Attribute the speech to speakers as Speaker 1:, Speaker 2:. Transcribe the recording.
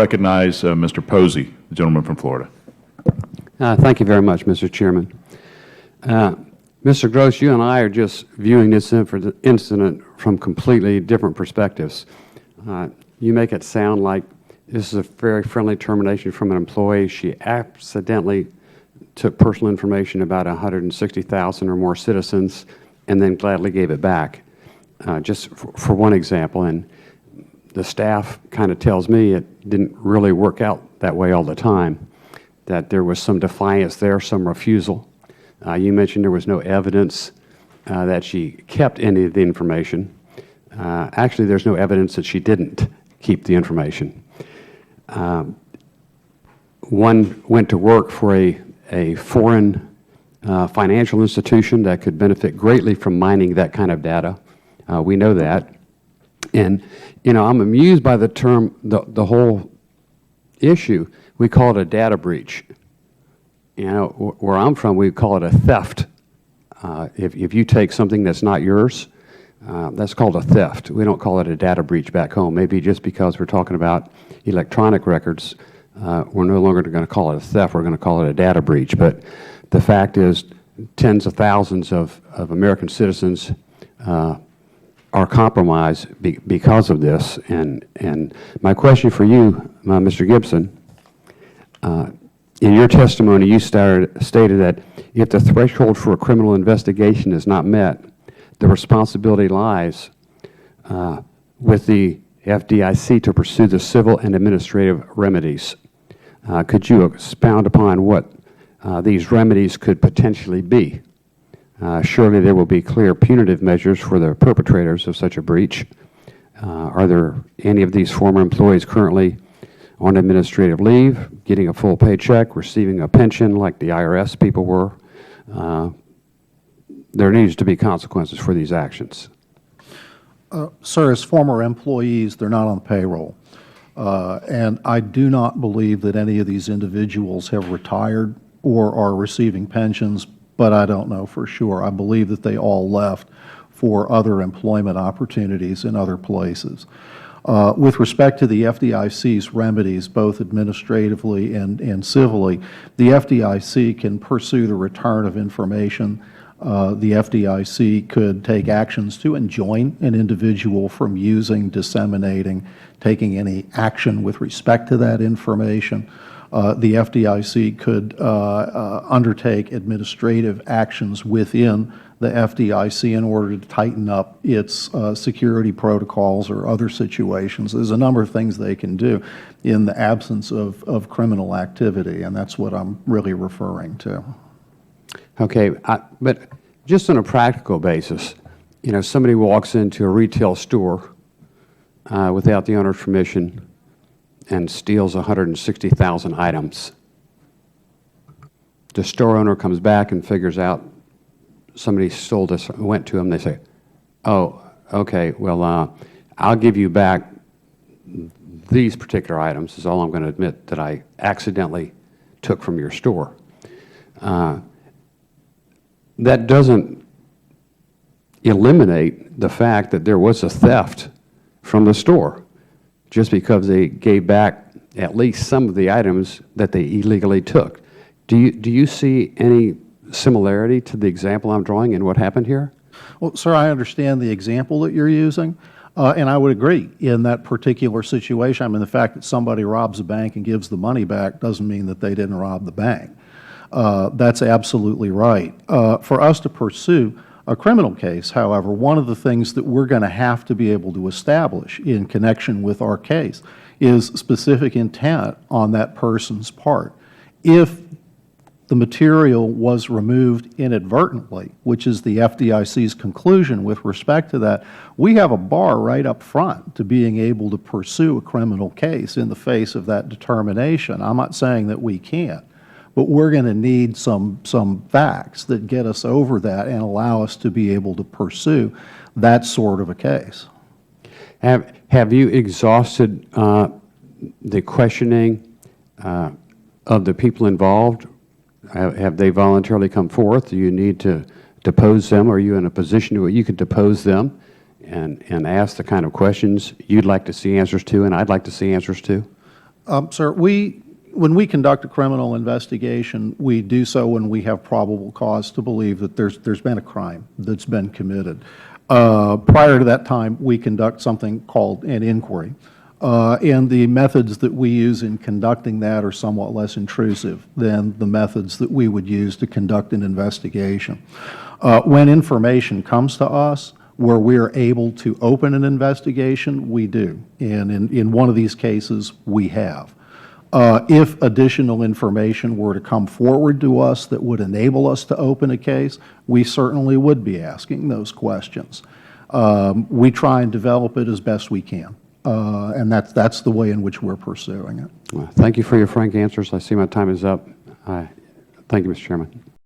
Speaker 1: recognize Mr. Posey, the gentleman from Florida.
Speaker 2: Thank you very much, Mr. Chairman. Mr. Gross, you and I are just viewing this incident from completely different perspectives. You make it sound like this is a very friendly termination from an employee. She accidentally took personal information about 160,000 or more citizens and then gladly gave it back, just for one example. And the staff kind of tells me it didn't really work out that way all the time, that there was some defiance there, some refusal. You mentioned there was no evidence that she kept any of the information. Actually, there's no evidence that she didn't keep the information. One went to work for a foreign financial institution that could benefit greatly from mining that kind of data. We know that. And, you know, I'm amused by the term, the whole issue. We call it a data breach. You know, where I'm from, we call it a theft. If you take something that's not yours, that's called a theft. We don't call it a data breach back home. Maybe just because we're talking about electronic records, we're no longer going to call it a theft. We're going to call it a data breach. But the fact is, tens of thousands of American citizens are compromised because of this. And my question for you, Mr. Gibson, in your testimony, you stated that if the threshold for a criminal investigation is not met, the responsibility lies with the FDIC to pursue the civil and administrative remedies. Could you expound upon what these remedies could potentially be? Surely there will be clear punitive measures for the perpetrators of such a breach. Are there any of these former employees currently on administrative leave, getting a full paycheck, receiving a pension like the IRS people were? There needs to be consequences for these actions.
Speaker 3: Sir, as former employees, they're not on the payroll. And I do not believe that any of these individuals have retired or are receiving pensions, but I don't know for sure. I believe that they all left for other employment opportunities in other places. With respect to the FDIC's remedies, both administratively and civilly, the FDIC can pursue the return of information. The FDIC could take actions to enjoin an individual from using, disseminating, taking any action with respect to that information. The FDIC could undertake administrative actions within the FDIC in order to tighten up its security protocols or other situations. There's a number of things they can do in the absence of criminal activity, and that's what I'm really referring to.
Speaker 2: Okay, but just on a practical basis, you know, somebody walks into a retail store without the owner's permission and steals 160,000 items. The store owner comes back and figures out somebody stole this, went to them, they say, oh, okay, well, I'll give you back these particular items, is all I'm going to admit that I accidentally took from your store. That doesn't eliminate the fact that there was a theft from the store, just because they gave back at least some of the items that they illegally took. Do you see any similarity to the example I'm drawing in what happened here?
Speaker 3: Well, sir, I understand the example that you're using, and I would agree in that particular situation. I mean, the fact that somebody robs a bank and gives the money back doesn't mean that they didn't rob the bank. That's absolutely right. For us to pursue a criminal case, however, one of the things that we're going to have to be able to establish in connection with our case is specific intent on that person's part. If the material was removed inadvertently, which is the FDIC's conclusion with respect to that, we have a bar right up front to being able to pursue a criminal case in the face of that determination. I'm not saying that we can't, but we're going to need some facts that get us over that and allow us to be able to pursue that sort of a case.
Speaker 2: Have you exhausted the questioning of the people involved? Have they voluntarily come forth? Do you need to depose them? Are you in a position where you could depose them and ask the kind of questions you'd like to see answers to and I'd like to see answers to?
Speaker 3: Sir, when we conduct a criminal investigation, we do so when we have probable cause to believe that there's been a crime that's been committed. Prior to that time, we conduct something called an inquiry. And the methods that we use in conducting that are somewhat less intrusive than the methods that we would use to conduct an investigation. When information comes to us where we are able to open an investigation, we do. And in one of these cases, we have. If additional information were to come forward to us that would enable us to open a case, we certainly would be asking those questions. We try and develop it as best we can, and that's the way in which we're pursuing it.
Speaker 2: Thank you for your frank answers. I see my time is up. Thank you, Mr. Chairman.